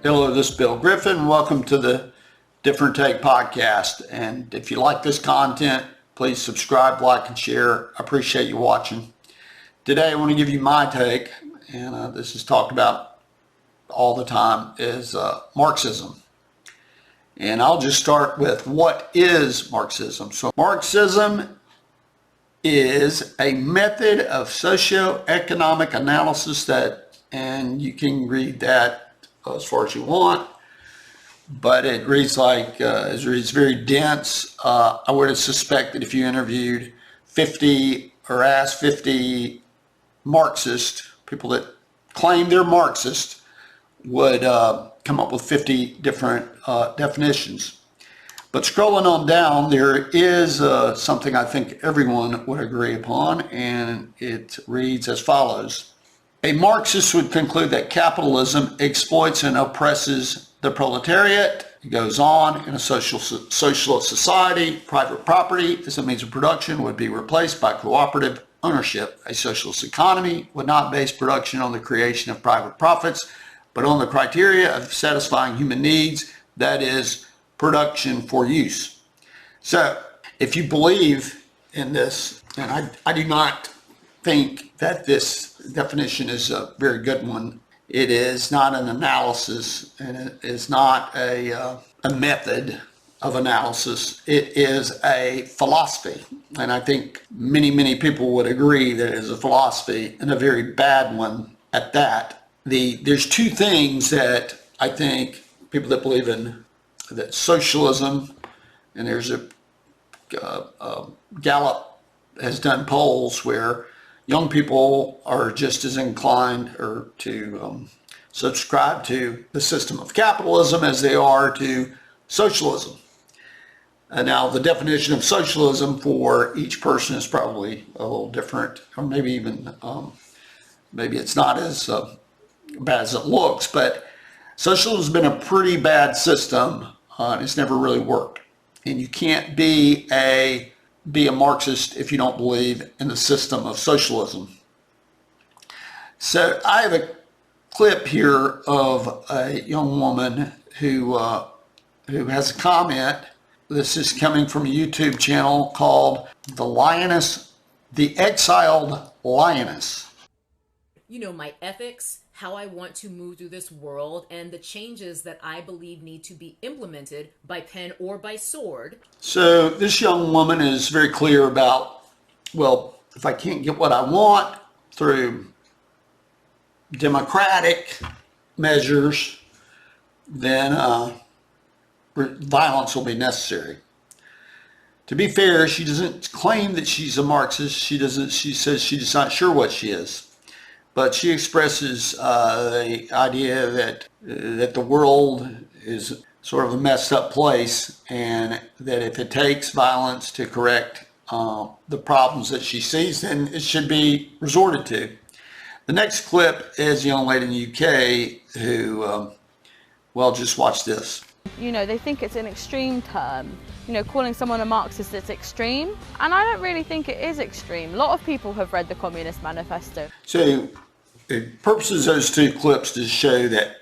Hello, this is Bill Griffin. Welcome to the Different Take podcast. And if you like this content, please subscribe, like, and share. I appreciate you watching. Today, I want to give you my take, and this is talked about all the time, is Marxism. And I'll just start with what is Marxism. So Marxism is a method of socio-economic analysis and you can read that as far as you want, but it reads like, it's very dense. I would suspect that if you interviewed 50 or asked 50 Marxist, people that claim they're Marxist, would come up with 50 different definitions. But scrolling on down, there is something I think everyone would agree upon, and it reads as follows. A Marxist would conclude that capitalism exploits and oppresses the proletariat. It goes on, in a socialist society, private property as a means of production would be replaced by cooperative ownership. A socialist economy would not base production on the creation of private profits, but on the criteria of satisfying human needs, that is, production for use. So, if you believe in this, and I do not think that this definition is a very good one. It is not an analysis, and it is not a method of analysis. It is a philosophy, and I think many people would agree that it is a philosophy, and a very bad one at that. There's two things that I think people that believe in that socialism, and there's a Gallup has done polls where young people are just as inclined to subscribe to the system of capitalism as they are to socialism. And now the definition of socialism for each person is probably a little different, or maybe even maybe it's not as bad as it looks, but socialism has been a pretty bad system, and it's never really worked. And you can't be a Marxist if you don't believe in the system of socialism. So I have a clip here of a young woman who has a comment. This is coming from a YouTube channel called The Exiled Lioness. You know, my ethics, how I want to move through this world, and the changes that I believe need to be implemented by pen or by sword. So this young woman is very clear about, well, if I can't get what I want through democratic measures, then violence will be necessary. To be fair, she doesn't claim that she's a Marxist. She says she's not sure what she is. But she expresses the idea that the world is sort of a messed up place, and that if it takes violence to correct the problems that she sees, then it should be resorted to. The next clip is a young lady in the UK who, well, just watch this. You know, they think it's an extreme term. You know, calling someone a Marxist is extreme, and I don't really think it is extreme. A lot of people have read the Communist Manifesto. So it purposes those two clips to show that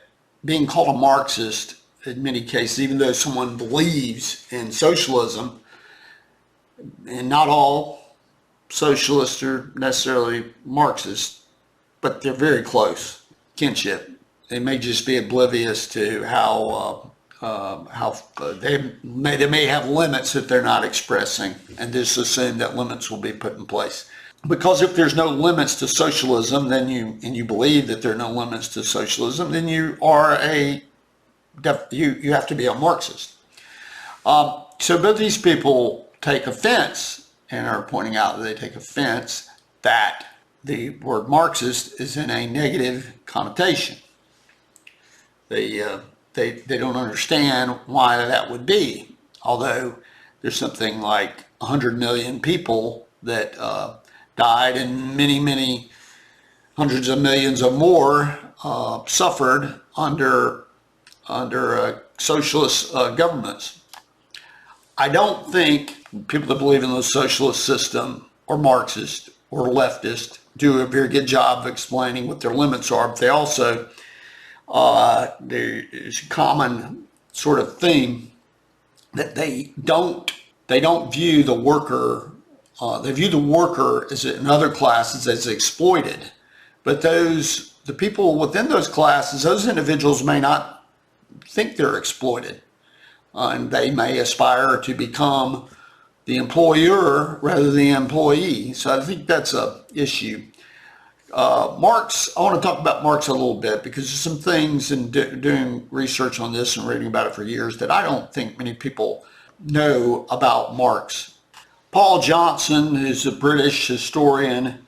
being called a Marxist, in many cases, even though someone believes in socialism, and not all socialists are necessarily Marxists, but they're very close, kinship. They may just be oblivious to how they may have limits that they're not expressing, and just assume that limits will be put in place. Because if there's no limits to socialism, then you believe that there are no limits to socialism, then you are you have to be a Marxist. So both these people take offense, and are pointing out that they take offense that the word Marxist is in a negative connotation. They don't understand why that would be, although there's something like 100 million people that died, and many hundreds of millions or more suffered under socialist governments. I don't think people that believe in the socialist system or Marxist or leftist do a very good job of explaining what their limits are, but they also there's a common sort of theme that they don't view the worker. They view the worker as in other classes as exploited, but the people within those classes, those individuals may not think they're exploited, and they may aspire to become the employer rather than the employee. So I think that's a issue. Marx, I want to talk about Marx a little bit because there's some things in doing research on this and reading about it for years that I don't think many people know about Marx. Paul Johnson, who's a British historian,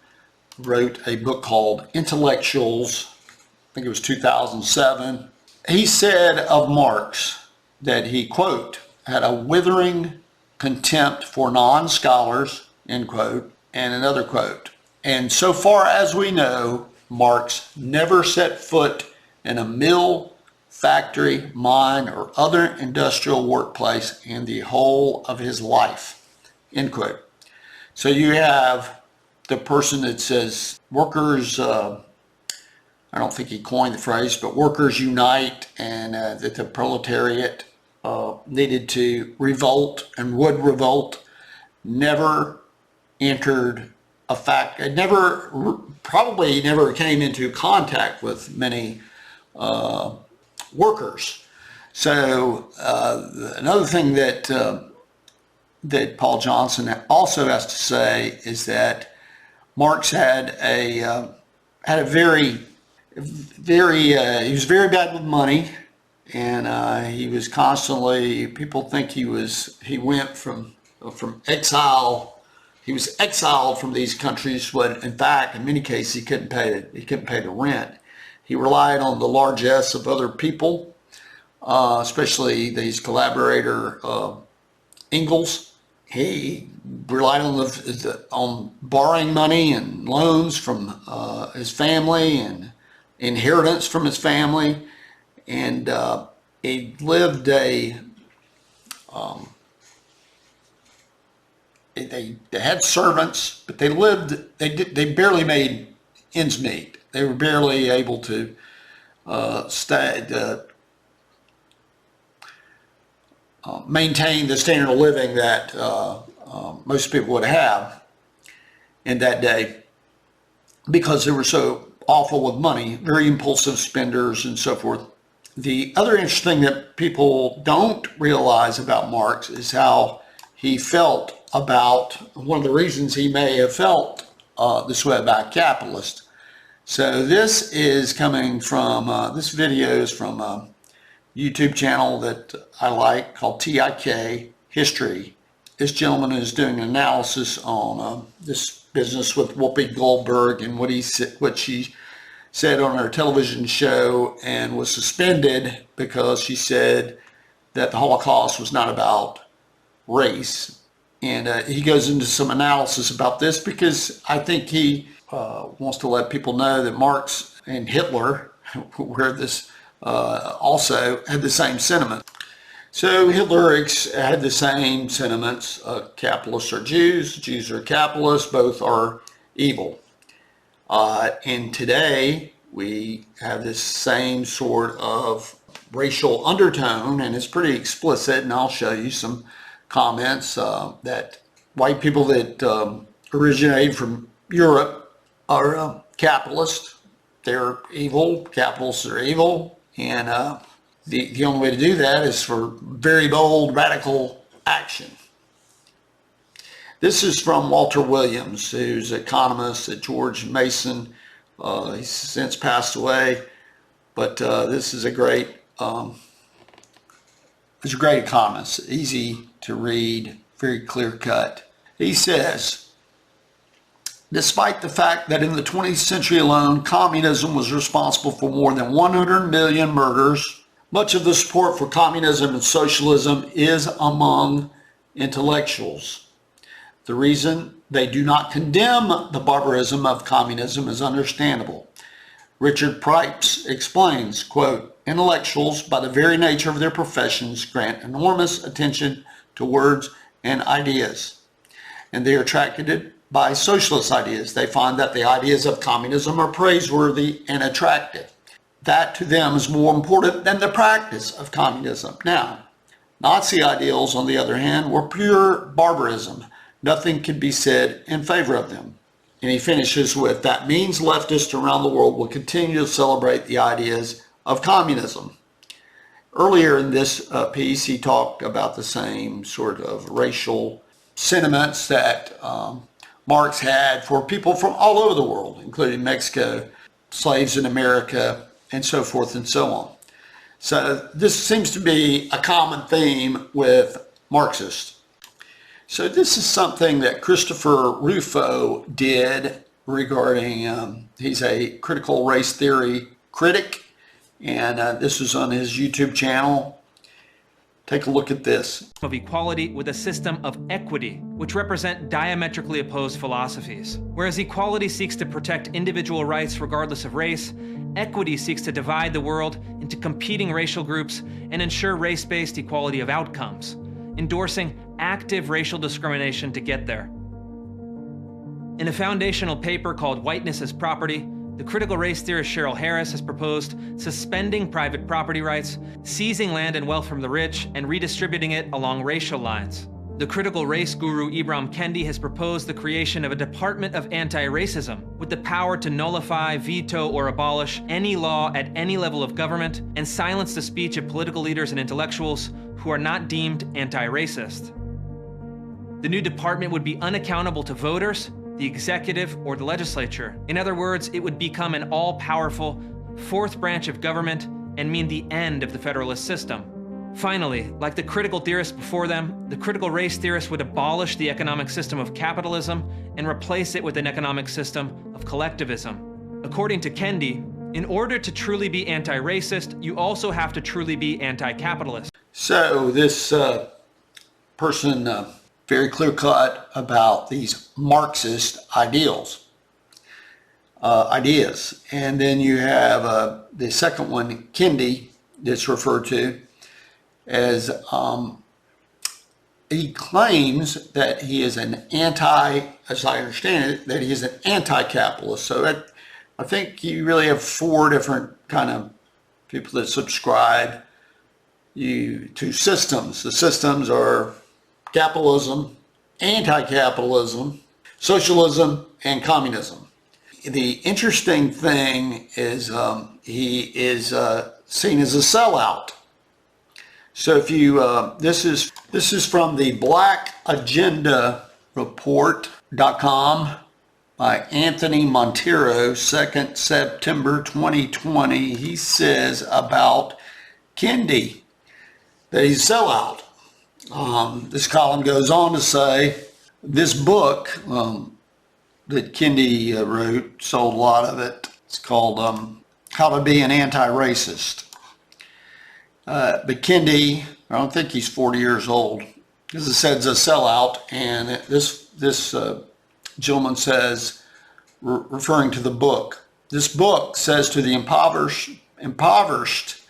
wrote a book called Intellectuals. I think it was 2007. He said of Marx that he, quote, had a withering contempt for non-scholars, end quote, and another quote. And so far as we know, Marx never set foot in a mill, factory, mine, or other industrial workplace in the whole of his life, end quote. So you have the person that says workers, I don't think he coined the phrase, but workers unite, and that the proletariat needed to revolt and would revolt, never entered a fact. It probably never came into contact with many workers. So another thing that Paul Johnson also has to say is that Marx had a very he was very bad with money, and he was constantly, people think he went from exile. He was exiled from these countries when, in fact, in many cases, he couldn't pay the rent. He relied on the largesse of other people, especially these collaborator Engels. He relied on borrowing money and loans from his family and inheritance from his family, and he lived They had servants, but they barely made ends meet. They were barely able to maintain the standard of living that most people would have in that day, because they were so awful with money, very impulsive spenders and so forth. The other interesting thing that people don't realize about Marx is how he felt about, one of the reasons he may have felt this way about capitalists. So this is coming from, this video is from a YouTube channel that I like called TIK History. This gentleman is doing an analysis on this business with Whoopi Goldberg and what she said on her television show, and was suspended because she said that the Holocaust was not about race. And he goes into some analysis about this because I think he wants to let people know that Marx and Hitler were this also had the same sentiment. So Hitler had the same sentiments. Capitalists are Jews, Jews are capitalists, both are evil. And today we have this same sort of racial undertone, and it's pretty explicit, and I'll show you some comments that white people that originated from Europe are capitalist. They're evil. Capitalists are evil, and the only way to do that is for very bold, radical action. This is from Walter Williams, who's an economist at George Mason. He's since passed away, but this is a great economist, easy to read, very clear cut. He says, despite the fact that in the 20th century alone, communism was responsible for more than 100 million murders, much of the support for communism and socialism is among intellectuals. The reason they do not condemn the barbarism of communism is understandable. Richard Pipes explains, quote, intellectuals, by the very nature of their professions, grant enormous attention to words and ideas, and they are attracted by socialist ideas. They find that the ideas of communism are praiseworthy and attractive. that to them is more important than the practice of communism. Now, Nazi ideals, on the other hand, were pure barbarism. Nothing could be said in favor of them. And he finishes with, that means leftists around the world will continue to celebrate the ideas of communism. Earlier in this piece, he talked about the same sort of racial sentiments that Marx had for people from all over the world, including Mexico, slaves in America, and so forth and so on. So this seems to be a common theme with Marxists. So this is something that Christopher Rufo did regarding, he's a critical race theory critic, and this is on his YouTube channel. Take a look at this. Of equality with a system of equity, which represent diametrically opposed philosophies. Whereas equality seeks to protect individual rights regardless of race, equity seeks to divide the world into competing racial groups and ensure race-based equality of outcomes, endorsing active racial discrimination to get there. In a foundational paper called Whiteness as Property, the critical race theorist Cheryl Harris has proposed suspending private property rights, seizing land and wealth from the rich, and redistributing it along racial lines. The critical race guru Ibram Kendi has proposed the creation of a Department of Anti-Racism with the power to nullify, veto, or abolish any law at any level of government and silence the speech of political leaders and intellectuals who are not deemed anti-racist. The new department would be unaccountable to voters, the executive, or the legislature. In other words, it would become an all-powerful fourth branch of government and mean the end of the federalist system. Finally, like the critical theorists before them, the critical race theorists would abolish the economic system of capitalism and replace it with an economic system of collectivism. According to Kendi, in order to truly be anti-racist, you also have to truly be anti-capitalist. So this person, very clear-cut about these Marxist ideas. And then you have the second one, Kendi, that's referred to as, he claims that he is an as I understand it, that he is an anti-capitalist. So I think you really have four different kind of people that subscribe to systems. The systems are capitalism, anti-capitalism, socialism, and communism. The interesting thing is he is seen as a sellout. So if you, this is from the blackagendareport.com by Anthony Montero, 2nd September 2020. He says about Kendi that he's a sellout. This column goes on to say, this book that Kendi wrote, sold a lot of it. It's called How to Be an Anti-Racist. But Kendi, I don't think he's 40 years old, because it says a sellout, and this gentleman says, referring to the book, this book says to the impoverished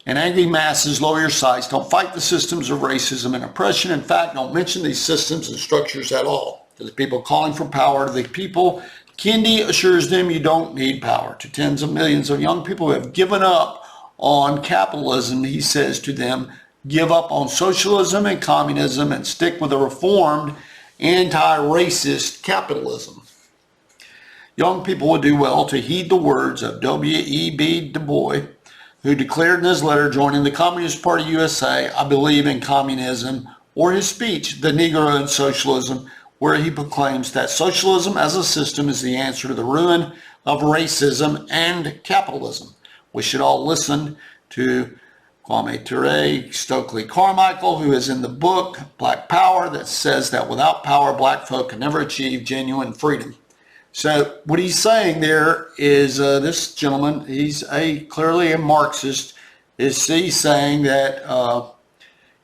and angry masses, lower your sights, don't fight the systems of racism and oppression. In fact, don't mention these systems and structures at all. To the people calling for power, to the people, Kendi assures them you don't need power. To tens of millions of young people who have given up on capitalism, he says to them, give up on socialism and communism and stick with a reformed anti-racist capitalism. Young people would do well to heed the words of W.E.B. Du Bois, who declared in his letter joining the Communist Party USA, I believe in communism, or his speech, The Negro and Socialism, where he proclaims that socialism as a system is the answer to the ruin of racism and capitalism. We should all listen to Kwame Ture, Stokely Carmichael, who is in the book Black Power, that says that without power, black folk can never achieve genuine freedom. So what he's saying there is this gentleman, he's clearly a Marxist, he's saying that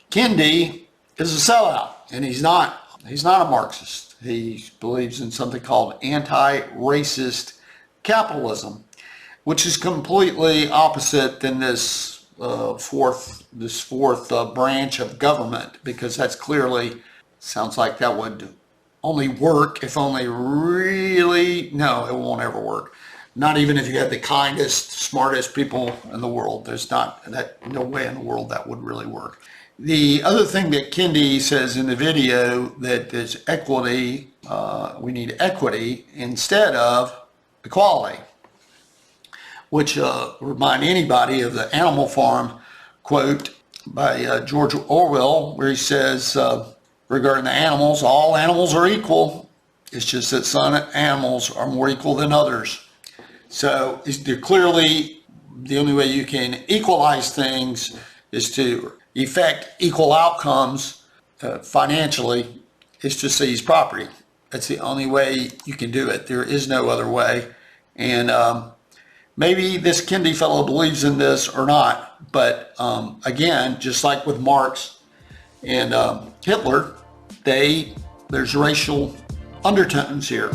Kendi is a sellout, and he's not a Marxist. He believes in something called anti-racist capitalism, which is completely opposite than this fourth branch of government, because that's clearly, sounds like that would only work if only really, no, it won't ever work. Not even if you had the kindest, smartest people in the world. There's no way in the world that would really work. The other thing that Kendi says in the video, that there's equity, we need equity instead of equality, which remind anybody of the Animal Farm quote by George Orwell, where he says regarding the animals, all animals are equal. It's just that some animals are more equal than others. So they're clearly, the only way you can equalize things is to effect equal outcomes financially, is to seize property. That's the only way you can do it. There is no other way. And maybe this Kendi fellow believes in this or not, but again, just like with Marx and Hitler, there's racial undertones here.